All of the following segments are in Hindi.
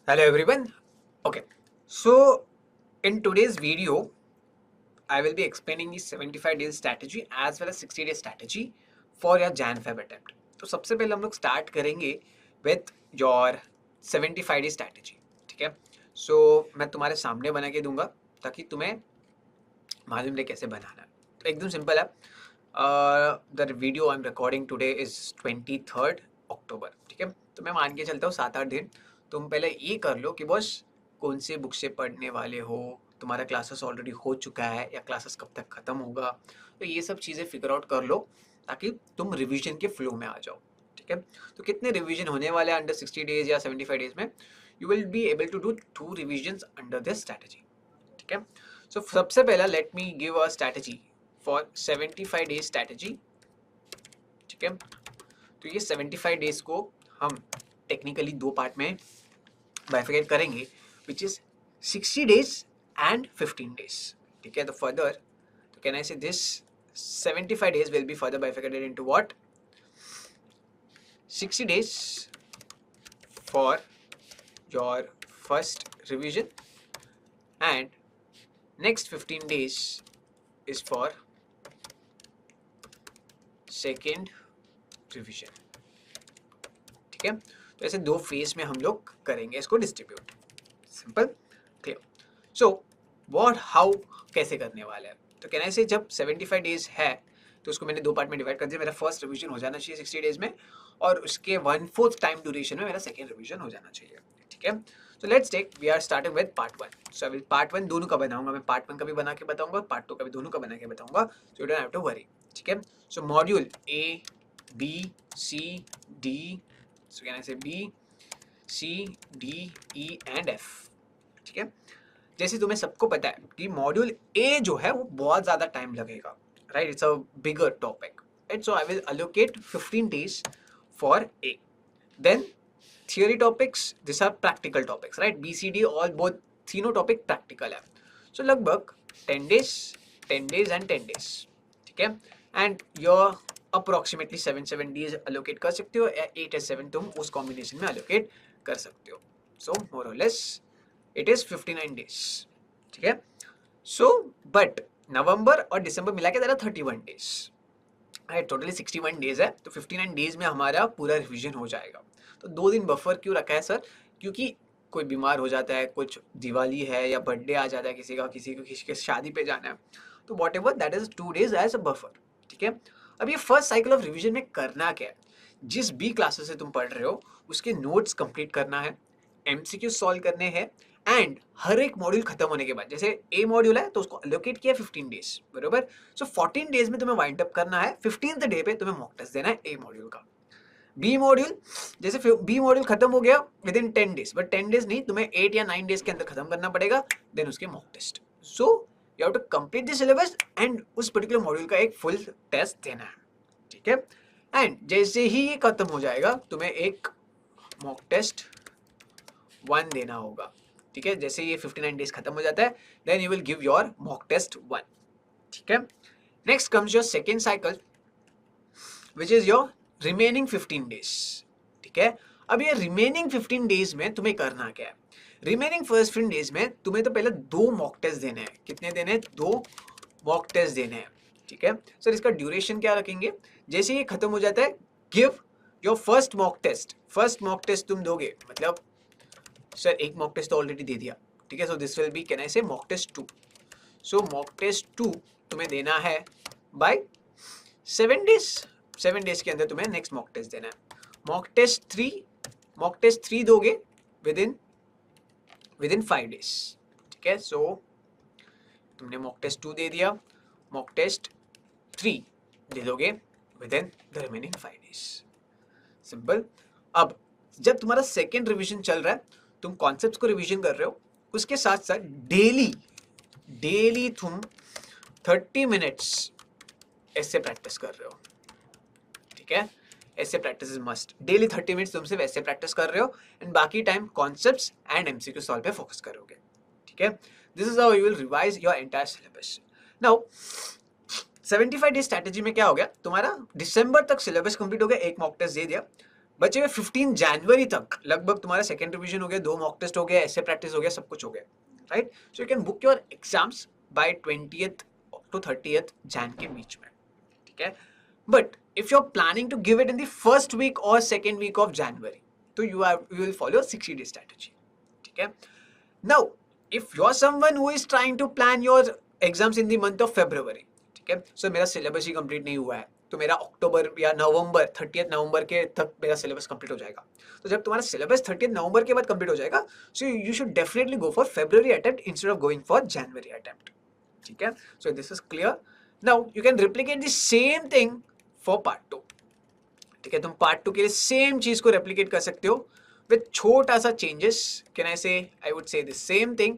Hello everyone. Okay, so in today's video, I will be explaining the 75 days strategy as well as 60 day strategy for your Jan Feb attempt. तो सबसे पहले हम लोग स्टार्ट करेंगे with your 75 day strategy. ठीक है, so मैं तुम्हारे सामने बना के दूंगा ताकि तुम्हें मालूम रहे कैसे बनाना है. तो एकदम सिंपल है. The video I am recording today is 23rd अक्टूबर. ठीक है, तो मैं मान के चलता हूँ 7-8 दिन तुम पहले ये कर लो कि बस कौन से बुक से पढ़ने वाले हो, तुम्हारा क्लासेस ऑलरेडी हो चुका है या क्लासेस कब तक ख़त्म होगा. तो ये सब चीज़ें फिगर आउट कर लो ताकि तुम रिवीजन के फ्लो में आ जाओ. ठीक है, तो कितने रिवीजन होने वाले हैं अंडर 60 डेज या 75 डेज में? You will be able to do 2 revisions under this strategy. ठीक है, सो सबसे पहला let me give a strategy for 75 days strategy. ठीक है, तो ये 75 डेज को हम टेक्निकली दो पार्ट में बाइफिकेट करेंगे which is 60 days and 15 days. ठीक है, तो फर्दर तो कैन आई से this 75 days will be further bifurcated into what? 60 days for your first revision and next 15 days is for second revision. ठीक है, तो ऐसे दो फेज में हम लोग करेंगे इसको distribute. Simple, clear. So what how कैसे करने वाले हैं? तो कहना है जब 75 डेज है तो उसको मैंने दो पार्ट में डिवाइड कर दिया. मेरा फर्स्ट रिवीजन हो जाना चाहिए 60 डेज में और उसके 1/4 टाइम ड्यूरेशन में मेरा सेकेंड रिवीजन हो जाना चाहिए. ठीक है, so let's take we are starting with part 1. So I will part 1 दोनों का बनाऊंगा, मैं पार्ट 1 का भी बना के बताऊंगा और पार्ट 2 का भी दोनों का बना के बताऊंगा. So you don't have to worry. ठीक है, so module A B C D, so can I say B C D E and F. ठीक है, जैसे तुम्हें सबको पता है कि मॉड्यूल ए जो है वो बहुत ज़्यादा टाइम लगेगा, right? It's a bigger topic, right? So I will allocate 15 days for A. Then theory topics, this are practical topics, right? B C D all both तीनों टॉपिक प्रैक्टिकल है. सो लगभग 10 days, 10 days एंड 10 days. ठीक है, and your approximately 7 days allocate कर सकते हो या 8 या 7 तुम उस कॉम्बिनेशन में अलोकेट कर सकते हो. सो मोर और लेस इट इज 59 days. ठीक है, सो बट नवंबर और दिसंबर मिला के तेरा 31 days, राइट? टोटली 61 days है, तो 59 days में हमारा पूरा रिविजन हो जाएगा. तो 2 दिन बफर क्यों रखा है सर? क्योंकि कोई बीमार हो जाता है, कुछ दिवाली है या बर्थडे आ जाता है किसी का, किसी को किसी के शादी पे जाना है, तो whatever that is 2 days as a buffer. ठीक है, अब ये फर्स्ट साइकिल ऑफ रिविजन में करना क्या है? जिस भी क्लासेस से तुम पढ़ रहे हो उसके नोट्स कंप्लीट करना है, एमसीक्यू सॉल्व करने हैं एंड हर एक मॉड्यूल खत्म होने के बाद, जैसे ए मॉड्यूल है तो उसको अलोकेट किया 15 days, बरोबर? सो 14 days में तुम्हें वाइंड अप करना है. 15th डे पे तुम्हें मॉक टेस्ट देना है ए मॉड्यूल का. बी मॉड्यूल, जैसे बी मॉड्यूल खत्म हो गया with in 10 days, but 10 days नहीं, तुम्हें 8 या 9 days के अंदर खत्म करना पड़ेगा. देन उसके mock test. So you have to complete the syllabus and उस पर्टिकुलर मॉड्यूल का एक फुल टेस्ट देना है. ठीक है, एंड जैसे ही ये खत्म हो जाएगा तुम्हें एक मॉक टेस्ट 1 देना होगा. ठीक है, जैसे ये 59 days खत्म हो जाता है then you will give your mock test 1. ठीक है, next comes your second cycle which is your remaining 15 days. ठीक है, अब ये रिमेनिंग 15 days में तुम्हें करना क्या है? रिमेनिंग फर्स्ट 15 days में तुम्हें तो पहले 2 मॉक टेस्ट देने हैं. कितने देने हैं? 2 मॉक टेस्ट देने हैं. ठीक है, सर इसका ड्यूरेशन क्या रखेंगे? जैसे ये खत्म हो जाता है give your first mock test. First mock test तुम दोगे मतलब सर एक मॉक टेस्ट तो ऑलरेडी दे दिया. ठीक है, so this will be can I say mock test 2. So mock test 2 तुम्हें देना है बाय 7 days. 7 days के अंदर तुम्हें नेक्स्ट मॉक टेस्ट देना है. मॉक टेस्ट 3 दोगे विद इन 5 days. ठीक है, सो तुमने मॉक टेस्ट 2 दे दिया, मॉक टेस्ट 3 दे दोगे with in the remaining 5 days. Simple. अब जब तुम्हारा सेकेंड रिवीजन चल रहा है, तुम कॉन्सेप्ट्स को रिवीजन कर रहे हो, उसके साथ साथ डेली तुम 30 minutes ऐसे प्रैक्टिस कर रहे हो. ठीक है, ऐसे practice is must. Daily 30 minutes तुम सिर्फ ऐसे प्रैक्टिस कर रहे हो एंड बाकी time concepts and MCQ solve पे फोकस करोगे. ठीक है, this is how you will revise your entire syllabus. Now 75 days strategy में क्या हो गया? तुम्हारा दिसंबर तक सिलेबस कंप्लीट हो गया, एक मॉक टेस्ट दे दिया. बचे हुए 15 जनवरी तक लगभग तुम्हारा सेकेंड रिवीजन हो गया, 2 मॉक टेस्ट हो गया, ऐसे प्रैक्टिस हो गया, सब कुछ हो गया, right? So you can book your exams by 20th to 30th Jan के बीच में, ठीक है? But if you are planning to give it in the first week और सेकेंड वीक ऑफ जनवरी, तो you will follow 60 day strategy, ठीक है? Now if you are someone who is trying to plan your exams in the month of February, ठीक है? सो मेरा सिलेबस ही कंप्लीट नहीं हुआ है, तो मेरा अक्टूबर या नवंबर 30 नवंबर के तक मेरा सिलेबस कंप्लीट हो जाएगा। तो जब तुम्हारा सिलेबस 30 नवंबर के बाद कंप्लीट हो जाएगा, so you should definitely go for February attempt instead of going for January attempt, ठीक है? So this is clear. Now you can replicate the same thing for part 2, ठीक है? तुम पार्ट 2 के लिए सेम चीज को रेप्लिकेट कर सकते हो विद छोटा सा चेंजेस। कैन आई से, I would say the same thing,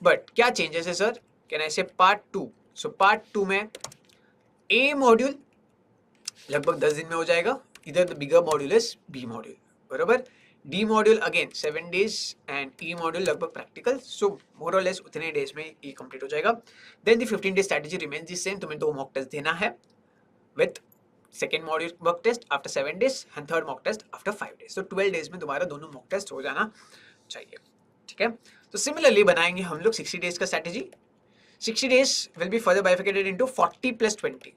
but क्या चेंजेस है सर? कैन आई से पार्ट 2, सो पार्ट 2 में ए मॉड्यूल लगभग 10 दिन में हो जाएगा, इधर the bigger module is B module, बराबर? D module again 7 days and E module लगभग प्रैक्टिकल, सो मोर और लेस उतने डेज में ये कंप्लीट हो जाएगा। Then the 15 day strategy remains the same, तुम्हें 2 मॉक टेस्ट देना है with second module mock test after 7 days and third mock test after 5 days, so 12 days में तुम्हारा दोनों मॉक टेस्ट हो जाना चाहिए, ठीक है? तो सिमिलरली बनाएंगे हम लोग 60 days का strategy. 60 days will be further bifurcated into 40 + 20,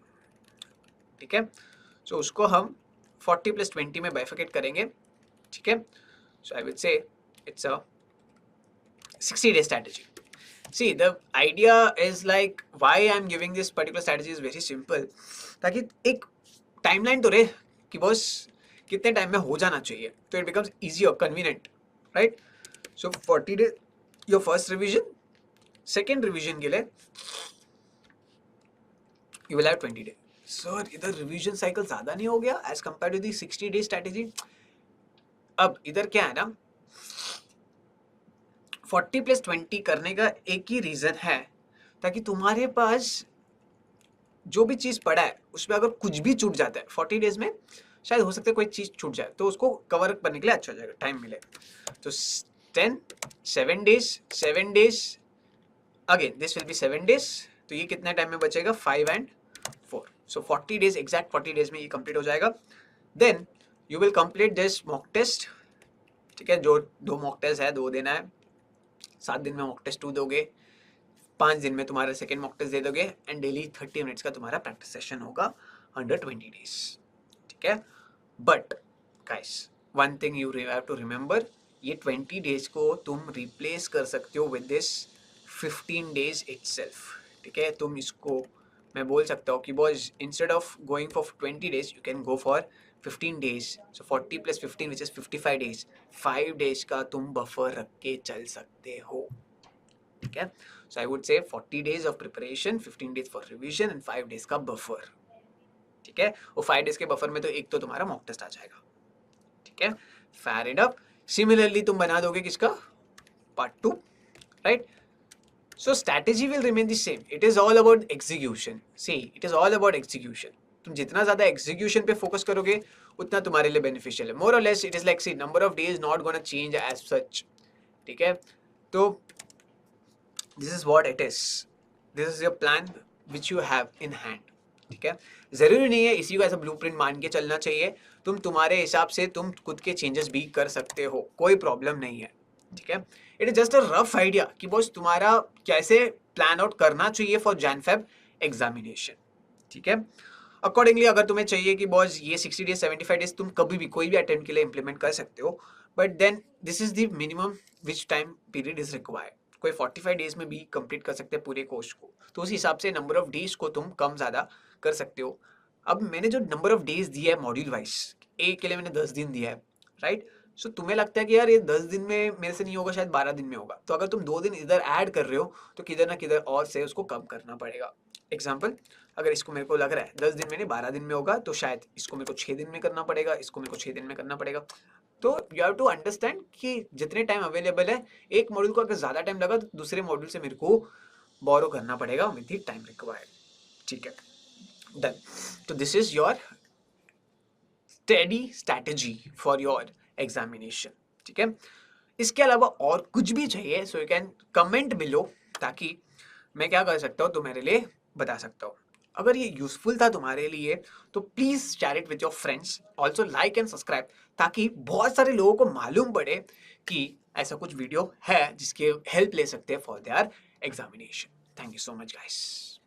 ठीक है? सो उसको हम 40 + 20 में बाइफिकेट करेंगे, ठीक है? So I will say it's a 60 day strategy. See, the idea is like why I'm giving this particular strategy is very simple, ताकि एक टाइमलाइन तो रहे कि बस कितने टाइम में हो जाना चाहिए, तो it becomes easier, convenient, right? So 40 day your first revision, second revision के लिए you will have 20 day. Sir इधर रिवीजन साइकिल ज्यादा नहीं हो गया as compare to the 60 day strategy? अब इधर क्या है ना, 40 + 20 करने का एक ही रीजन है, ताकि तुम्हारे पास जो भी चीज पड़ा है उसमें अगर कुछ भी छूट जाता है 40 डेज में, शायद हो सकता है कोई चीज छूट जाए, तो उसको कवर करने के लिए अच्छा हो जाएगा, टाइम मिले। तो 10 7 days again this will B 7 days, तो ये कितने टाइम में बचेगा? 5 and 4, so 40 days, exact 40 days में ये कंप्लीट हो जाएगा। Then you will complete this mock test, ठीक है? जो 2 मॉक टेस्ट है 2 देना है, 7 दिन में मॉक टेस्ट 2 दोगे, 5 दिन में तुम्हारा सेकेंड मॉक टेस्ट दे दोगे, एंड डेली 30 मिनट्स का तुम्हारा प्रैक्टिस सेशन होगा अंडर 20 days, ठीक है? But guys one thing you have to remember, ये 20 days को तुम रिप्लेस कर सकते हो विद दिस 15 days इटसेल्फ, ठीक है? तुम इसको, मैं बोल सकता हूँ कि boys instead of going for 20 days you can go for 15 days, so 40 + 15 which is 55 days, 5 days का तुम बफर रख के चल सकते हो, ठीक है? So I would say 40 days of preparation, 15 days for revision and 5 days का बफर, ठीक है? वो 5 days के बफर में तो एक तो तुम्हारा मॉक टेस्ट आ जाएगा, ठीक है? Fair enough. Similarly तुम बना दोगे किसका? Part 2, right? So strategy will remain the same. It is all about execution. See, it is all about execution. तुम जितना ज्यादा execution पे फोकस करोगे उतना तुम्हारे लिए बेनिफिशियल है। More or less it is like, see, number of days not gonna change as such, ठीक है? तो this is what it is. This is your plan which you have in hand, ठीक है? जरूरी नहीं है इसी को ऐसा ब्लूप्रिंट मान के चलना चाहिए, तुम तुम्हारे हिसाब से तुम खुद के चेंजेस भी कर सकते हो, कोई प्रॉब्लम नहीं है, ठीक है? It is just a rough idea कि बॉस तुम्हारा कैसे प्लान आउट करना चाहिए फॉर जैन फेब एग्जामिनेशन, ठीक है? अकॉर्डिंगली अगर तुम्हें चाहिए कि बॉस ये 60 डेज 75 डेज तुम कभी भी कोई भी अटेम्प्ट के लिए इंप्लीमेंट कर सकते हो, but then this is the minimum which time period is required. कोई 45 डेज में भी कंप्लीट कर सकते हैं पूरे कोर्स को, तो उस हिसाब से नंबर ऑफ डेज को तुम कम ज़्यादा कर सकते हो। अब मैंने जो नंबर ऑफ डेज दिया है मॉड्यूल वाइज, ए के लिए मैंने 10 दिन दिया है, राइट? सो तुम्हें लगता है कि यार ये 10 दिन में मेरे से नहीं होगा, शायद 12 दिन में होगा, तो अगर तुम 2 दिन इधर ऐड कर रहे हो तो किधर ना किधर और से उसको कम करना पड़ेगा। एग्जाम्पल, अगर इसको मेरे को लग रहा है 10 दिन में नहीं 12 दिन में होगा, तो शायद इसको मेरे को 6 दिन में करना पड़ेगा, इसको मेरे को 6 दिन में करना पड़ेगा। तो यू हैव टू अंडरस्टैंड कि जितने टाइम अवेलेबल है, एक मॉड्यूल को अगर ज़्यादा टाइम लगा तो दूसरे मॉड्यूल से मेरे को बोरो करना पड़ेगा विद द टाइम रिक्वायर्ड, ठीक है? डन। तो this is your study strategy for your examination, ठीक है? इसके अलावा और कुछ भी चाहिए सो यू कैन कमेंट बिलो, ताकि मैं क्या कर सकता हूँ तो मेरे लिए बता सकता हूँ। अगर ये यूजफुल था तुम्हारे लिए तो please share it with your friends, also like and subscribe, ताकि बहुत सारे लोगों को मालूम पड़े कि ऐसा कुछ वीडियो है जिसके हेल्प ले सकते हैं for their examination. Thank you so much guys.